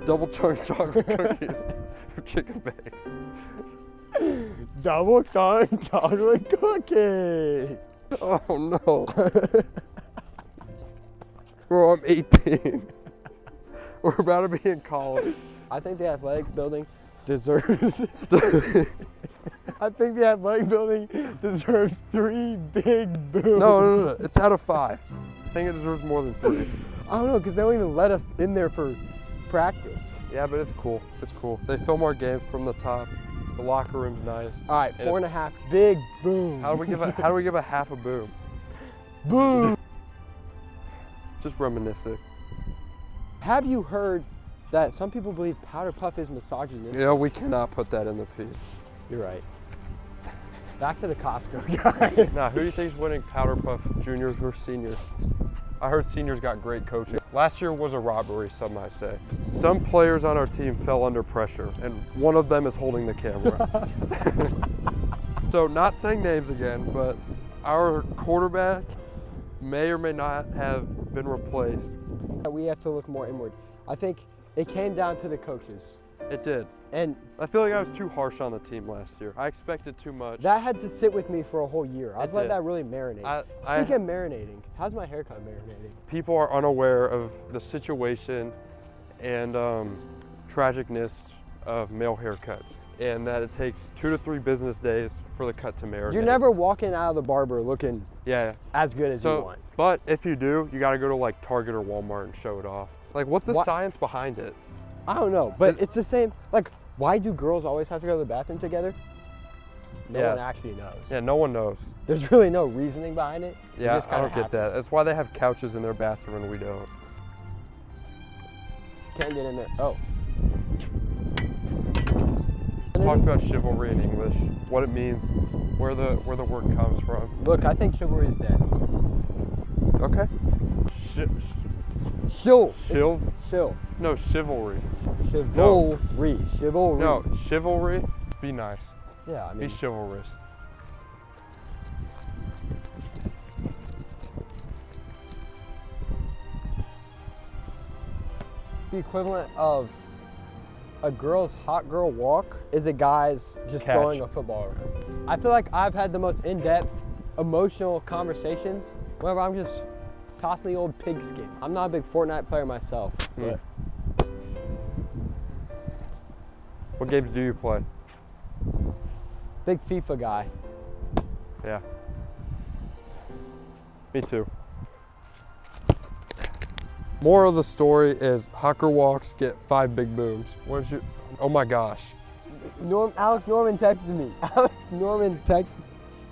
Double chunk chocolate cookies or chicken bakes. Double chunk chocolate cookie. Oh no. Bro, I'm 18. We're about to be in college. I think the athletic building deserves. I think the athletic building deserves 3 big booms. No. It's out of 5. I think it deserves more than 3. I don't know, because they don't even let us in there for practice. Yeah, but it's cool. It's cool. They film our games from the top. The locker room's nice. All right, And 4.5 big booms. How do we give a half a boom? boom? Just reminiscing. Have you heard that some people believe Powder Puff is misogynistic? Yeah, we cannot put that in the piece. You're right. Back to the Costco guy. Now, who do you think is winning Powder Puff, juniors or seniors? I heard seniors got great coaching. Last year was a robbery, some might say. Some players on our team fell under pressure, and one of them is holding the camera. So, not saying names again, but our quarterback may or may not have been replaced. We have to look more inward. I think it came down to the coaches. It did. And I feel like I was too harsh on the team last year. I expected too much. that had to sit with me for a whole year. I've It let did. that really marinate. Speaking of marinating, how's my haircut marinating? People are unaware of the situation and tragicness of male haircuts, and that it takes 2 to 3 business days for the cut to marinate. You're never walking out of the barber looking Yeah. as good as you So, want. but if you do, you got to go to like Target or Walmart and show it off. Like, what's the What- science behind it? I don't know, but it's the same. Like, why do girls always have to go to the bathroom together? No Yeah. one actually knows. Yeah, no one knows. There's really no reasoning behind it. It Yeah, just I kinda don't get that. happens. That's why they have couches in their bathroom and we don't. Can't get in there. Oh. Talk about chivalry in English, what it means, where the word comes from. Look, I think chivalry is dead. Okay. Shill. Shiv? Shill. No, chivalry. Chivalry. Chivalry. No, chivalry. Be nice. Yeah, I Be mean, chivalrous. the equivalent of a girl's hot girl walk is a guy's just Catch. throwing a football around. I feel like I've had the most in-depth, emotional conversations whenever I'm just tossing the old pigskin. I'm not a big Fortnite player myself, but What games do you play? big FIFA guy. Yeah. Me too. Moral of the story is hawker walks get 5 big booms. Where's your? Oh my gosh. Alex Norman texted me. Alex Norman texted.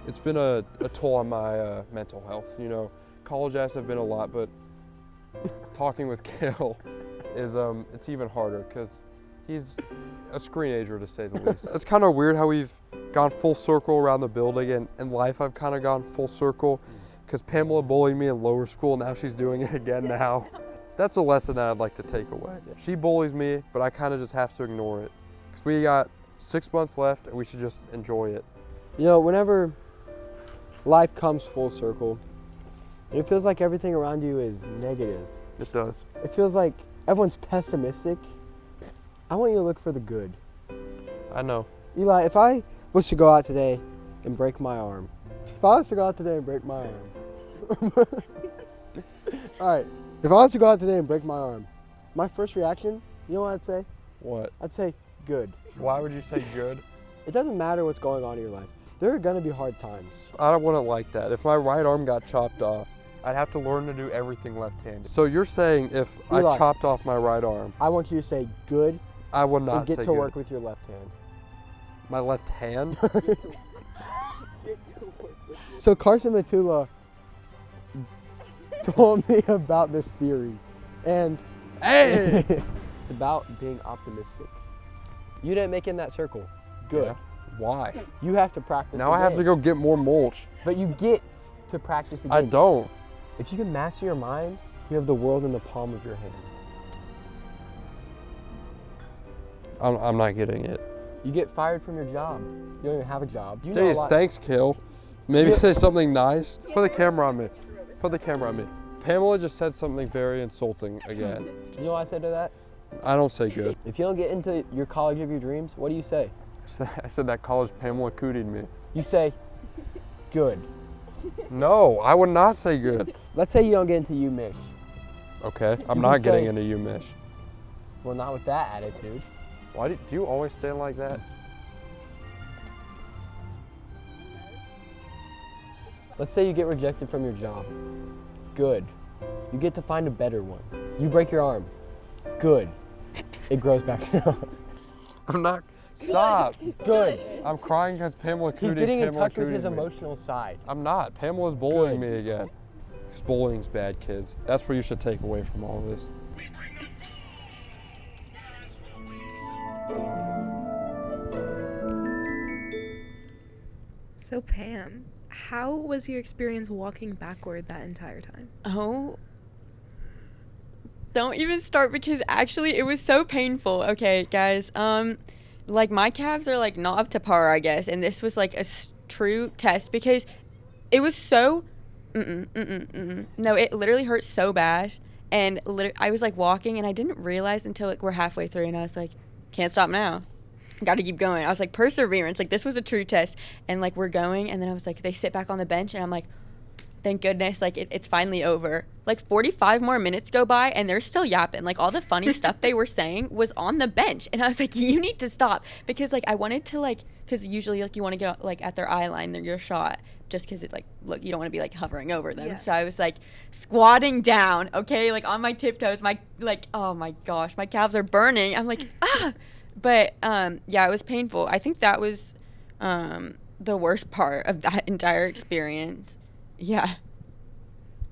It's been a toll on my mental health. You know, college apps have been a lot, but talking with Kale is it's even harder because he's a screenager to say the least. It's kind of weird how we've gone full circle around the building, and in life I've kind of gone full circle because Pamela bullied me in lower school. Now she's doing it again now. That's a lesson that I'd like to take away. She bullies me, but I kind of just have to ignore it because we got 6 months left and we should just enjoy it. You know, whenever life comes full circle, and it feels like everything around you is negative. It does. It feels like everyone's pessimistic. I want you to look for the good. I know. Eli, if I was to go out today and break my arm, all right, if I was to go out today and break my arm, my first reaction, you know what I'd say? What? I'd say good. Why would you say good? It doesn't matter what's going on in your life. There are gonna be hard times. I wouldn't like that. If my right arm got chopped off, I'd have to learn to do everything left-handed. So you're saying if Eli, I chopped off my right arm, I want you to say good I would not and get say to good. work with your left hand. My left hand? So Carson Matula told me about this theory, and Hey! it's about being optimistic. You didn't make it in that circle. Good. Yeah. Why? You have to practice. Now I have to again. go get more mulch. But you get to practice again. I don't. If you can master your mind, you have the world in the palm of your hand. I'm not getting it. You get fired from your job. You don't even have a job. You know a Jeez, lot. thanks, Kill. Maybe say something nice. Put the camera on me. Put the camera on me. Pamela just said something very insulting again. You know what I said to that? I don't say good. If you don't get into your college of your dreams, what do you say? I said that college Pamela cootied me. You say, good. No, I would not say good. Let's say you don't get into UMich. Okay, I'm You not can getting say- into UMich. Well, not with that attitude. Why do you always stand like that? Let's say you get rejected from your job. Good. You get to find a better one. You break your arm. Good. It grows back to normal. I'm not. Stop. Good. I'm crying because Pamela He's cootied. getting in Pamela touch with his cootied me. emotional side. I'm not. Pamela's bullying Good. me again. Because bullying's bad, kids. That's what you should take away from all this. So Pam, how was your experience walking backward that entire time? Oh. Don't even start because actually it was so painful. Okay, guys. Like my calves are like not up to par, I guess, and this was like a true test because it was so No, it literally hurt so bad. And I was like walking and I didn't realize until like we're halfway through and I was like, can't stop now. Got to keep going. I was like, perseverance. Like this was a true test. And like we're going and then I was like, they sit back on the bench and I'm like, thank goodness, like it's finally over. Like 45 more minutes go by and they're still yapping. Like all the funny stuff they were saying was on the bench. And I was like, you need to stop. Because like I wanted to like, because usually like you want to get like at their eye line, your shot. Just because it like, look, you don't want to be like hovering over them. Yeah. So I was like squatting down, okay, like on my tiptoes. My like, oh my gosh, my calves are burning. I'm like, ah. But yeah, it was painful. I think that was the worst part of that entire experience. Yeah.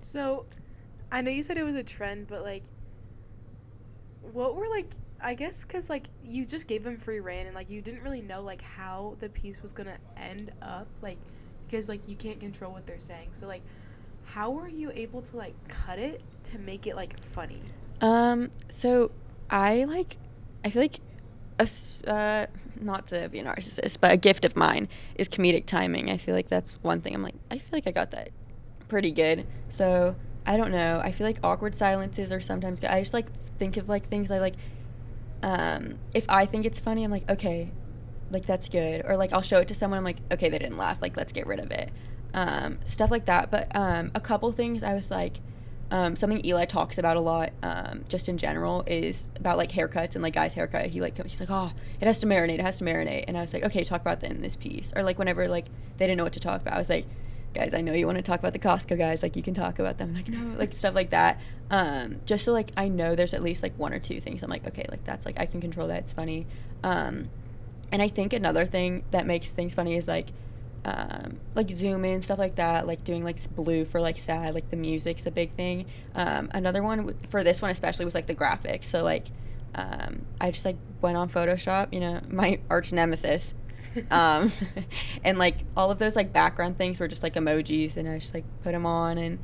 So, I know you said it was a trend, but like, what were like, I guess because like you just gave them free rein and like you didn't really know like how the piece was gonna end up, like, because like you can't control what they're saying. So like, how were you able to like cut it to make it like funny? So I feel like not to be a narcissist, but a gift of mine is comedic timing. I feel like that's one thing. I'm like, I feel like I got that pretty good. So I don't know. I feel like awkward silences are sometimes good. I just like think of like things I like. If I think it's funny, I'm like, okay, like that's good. Or like I'll show it to someone. I'm like, okay, they didn't laugh. Like let's get rid of it. Stuff like that. But a couple things I was like. Something Eli talks about a lot, just in general, is about like haircuts and like guys' haircut. He's like, oh, it has to marinate. And I was like, okay, talk about that in this piece. Or like whenever like they didn't know what to talk about, I was like, guys, I know you want to talk about the Costco guys, like you can talk about them. Like no, like stuff like that. Just so like I know there's at least like one or two things. I'm like, okay, like that's like I can control that. It's funny. And I think another thing that makes things funny is like zoom in, stuff like that, like doing like blue for like sad, like the music's a big thing. Another one for this one especially was like the graphics. So like I just like went on Photoshop, you know, my arch nemesis, and like all of those like background things were just like emojis, and I just like put them on, and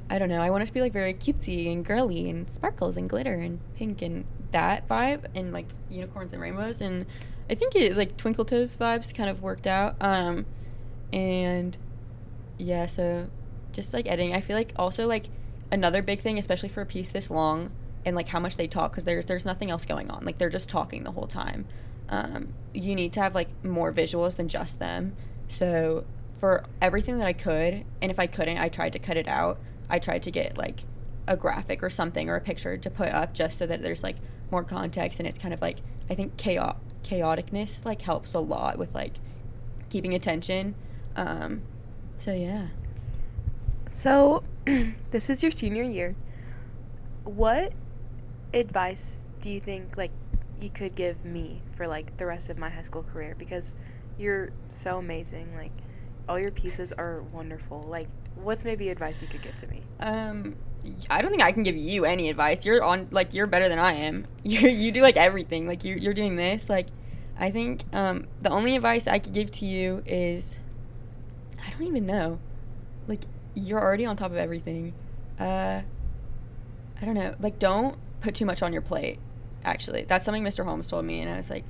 I don't know, I want it to be like very cutesy and girly and sparkles and glitter and pink and that vibe and like unicorns and rainbows, and I think it like Twinkle Toes vibes kind of worked out. And yeah, so just like editing, I feel like also like another big thing, especially for a piece this long and like how much they talk, because there's nothing else going on, like they're just talking the whole time. You need to have like more visuals than just them. So for everything that I could, and if I couldn't, I tried to cut it out. I tried to get like a graphic or something or a picture to put up just so that there's like more context, and it's kind of like, I think chaoticness like helps a lot with like keeping attention. So yeah. So, this is your senior year. What advice do you think like you could give me for like the rest of my high school career? Because you're so amazing. Like, all your pieces are wonderful. Like, what's maybe advice you could give to me? I don't think I can give you any advice. You're better than I am. You do like everything. Like you're doing this. Like, I think the only advice I could give to you is, I don't even know. Like, you're already on top of everything. I don't know. Like, don't put too much on your plate. Actually, that's something Mr. Holmes told me, and I was like,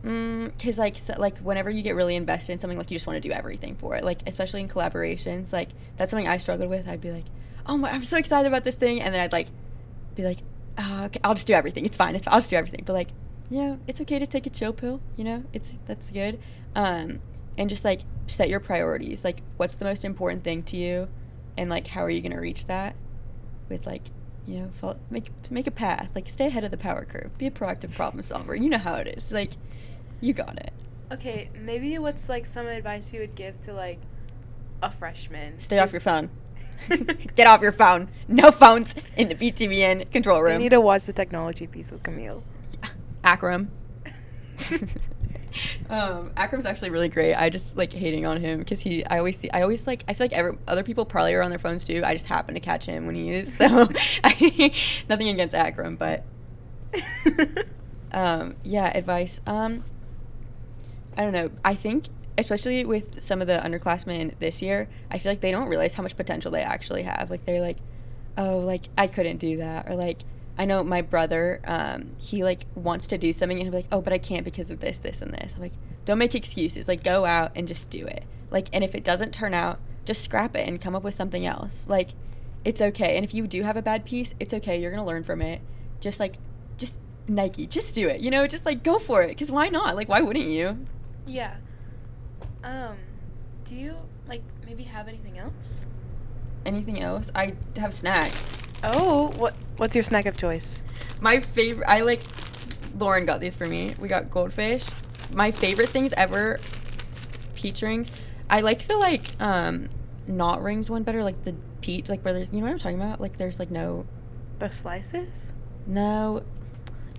because like whenever you get really invested in something, like you just want to do everything for it. Like, especially in collaborations, like that's something I struggled with. I'd be like, oh my, I'm so excited about this thing, and then I'd like be like, oh, okay, I'll just do everything. It's fine. I'll just do everything. But like, it's okay to take a chill pill. That's good. And just like set your priorities. Like, what's the most important thing to you, and like how are you gonna reach that? With like, make a path. Like, stay ahead of the power curve. Be a proactive problem solver. You know how it is. Like, you got it. Okay, maybe what's like some advice you would give to like a freshman? Stay off your phone. Get off your phone. No phones in the BTVN control room. They need to watch the technology piece with Camille. Akram. Akram's actually really great. I just like hating on him because I feel like other people probably are on their phones too. I just happen to catch him when he is. So nothing against Akram, but advice. I don't know. I think especially with some of the underclassmen this year, I feel like they don't realize how much potential they actually have. Like, they're like, oh, like I couldn't do that, or like, I know my brother, he like wants to do something and he'll be like, oh, but I can't because of this, this, and this. I'm like, don't make excuses. Like, go out and just do it. Like, and if it doesn't turn out, just scrap it and come up with something else. Like, it's okay. And if you do have a bad piece, it's okay. You're going to learn from it. Just Nike, just do it. Just like go for it. Because why not? Like, why wouldn't you? Yeah. Do you like maybe have anything else? Anything else? I have snacks. Oh, what's your snack of choice? My favorite, Lauren got these for me. We got goldfish. My favorite things ever, peach rings. I like the not rings one better, like the peach, like where there's, you know what I'm talking about? Like there's like no. The slices? No,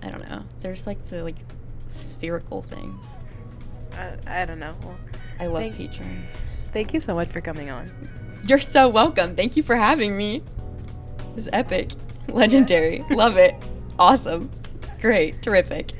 I don't know. There's like the like spherical things. I don't know. Well, I love peach rings. Thank you so much for coming on. You're so welcome. Thank you for having me. This is epic. Legendary. Love it. Awesome. Great. Terrific.